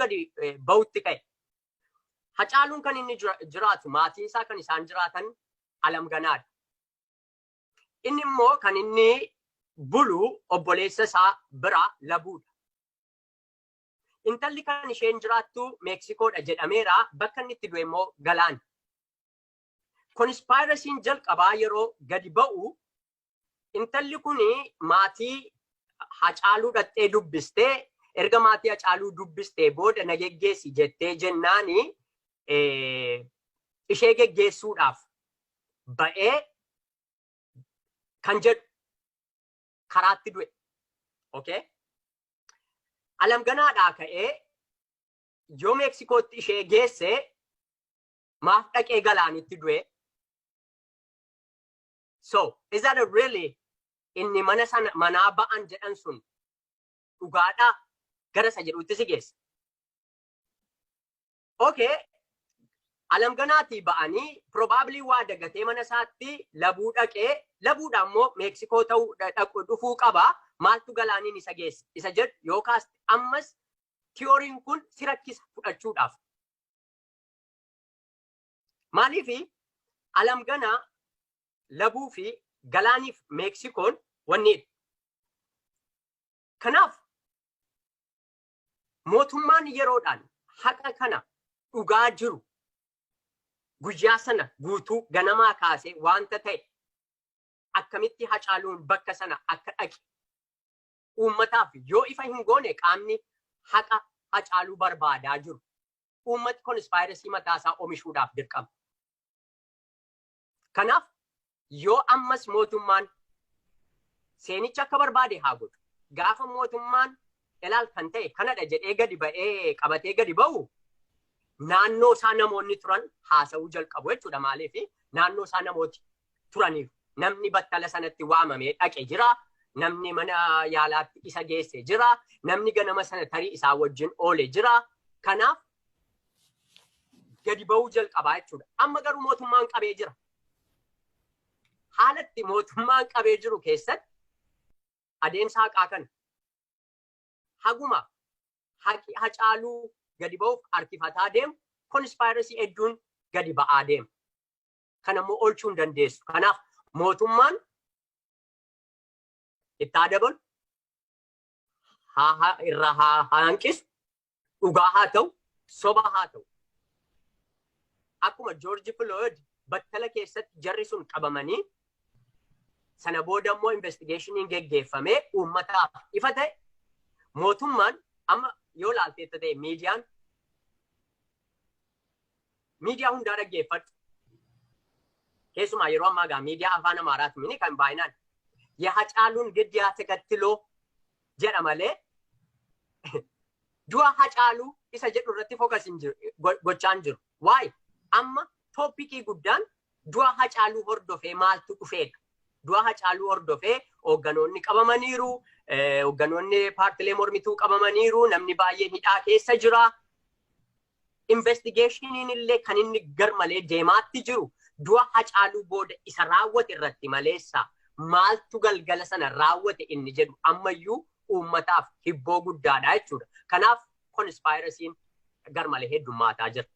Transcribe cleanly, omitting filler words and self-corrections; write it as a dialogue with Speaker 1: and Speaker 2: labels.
Speaker 1: gadi ba'utti ka'e. Hacaaluun kan inni jiraatu maatiin isaa kan isaan jiraatan Alam Ganaadha. Inni immoo kan inni bulu obboleessa isaa bira Labuudha. Intalli kan isheen jiraattu Meksikoodha jedhameera. Bakka inni itti du'e immoo Galaana. Konspirasiin jalqabaa yeroo gadi ba'u intalli kuni maatii Hacaaluu dhattee dubbistee erga maatii Hacaaluu dubbistee booda na geggeessi jettee jennaani ishee geggeessuudhaaf ba'ee kan jedhu karaatti du'e. Okay? Alam Ganaadhaa ka'ee yoo Meksikootti ishee geesse maaf dhaqee Galaanitti du'e. So, is that a really inni manaa ba'an jedhan sun dhugaadhaa gara isa jedhutti si geesse? Okay. Alam Ganaatii ba'anii probably waa dagatee mana isaatti Labuu dhaqee Labuudha immoo Meksikoo ta'uu dhufuu qaba. Maaltu Galaaniin isa geesse? Isa jedhu yookaas ammas tiyooriin kun si rakkisa fudhachuudhaaf. Maaliif Alam Ganaa Labuu fi Galaaniif Meksikoon wanni. Kanaaf mootummaan yeroodhaan haqa kana dhugaa jiru guyyaa sana guutuu ganamaa kaasee wanta ta'e akkamitti Hacaaluun bakka sana akka dhaqe uummataaf yoo ifa hin goone qaamni haqa Hacaaluu barbaadaa jiru uummati konspirasii mataasaa oomishuudhaaf dirqama. Kanaaf yoo ammas mootummaan seenicha akka barbaade haa godhu. Gaafa mootummaan ilaal kan ta'e kanadha jedhee gadi ba'ee qabatee gadi ba'u naannoo isaa namoonni turan haasa'uu jalqabu jechuudha. Maaliif naannoo isaa namooti turaniif namni battala sanatti waamamee dhaqe jira. Namni mana yaalaatti isa geesse jira. Namni ganama sana tarii isaa wajjin oole jira. Kanaaf gadi ba'uu jalqabaa jechuudha. Amma garuu mootummaan qabee jira. Haalatti mootummaan qabee jiru keessatti adeemsa haqaa kana haguma haqi Hacaaluu gadi ba'uuf harkifataa deemu konspirasii hedduun gadi ba'aa deemu. Kan ammoo oolchuu hin dandeessu. Kanaaf mootummaan itti haa dabalu, irraa haa hanqisu, dhugaa haa ta'u, soba haa ta'u. Akkuma George Floyd battala keessatti jarri sun qabamanii sana booda immoo investigationiin geggeeffamee uummataaf ifa ta'e mootummaan amma yoo laalteetta ta'e miidiyaa hundaa dhaggeeffatu. Keessumaa yeroo ammaa gaa miidiyaa afaan Amaaraati mini kan baay'inaan Hacaaluun giddiyaa tegattiloo jedha malee du'a Hacaaluu isa jedhu irratti fokas gochaan jiru. Waa'ee amma tooppikii guddaan du'a Hacaaluu hordofee maaltu dhufeedha. Du'a Hacaaluu hordofee hoogganoonni qabamaniiru, hoogganoonni paartilee mormituu qabamaniiru, namni baay'een hidhaa keessa jira. Investigationiin illee kan inni garmalee deemaatti jiru du'a Hacaaluu booda isa raawwate irratti maleessa maaltu galgala sana raawwate inni jedhu ammayyuu uummataaf hibboo guddaadha jechuudha. Kanaaf konspirasiin garmalee heddummaataa jira.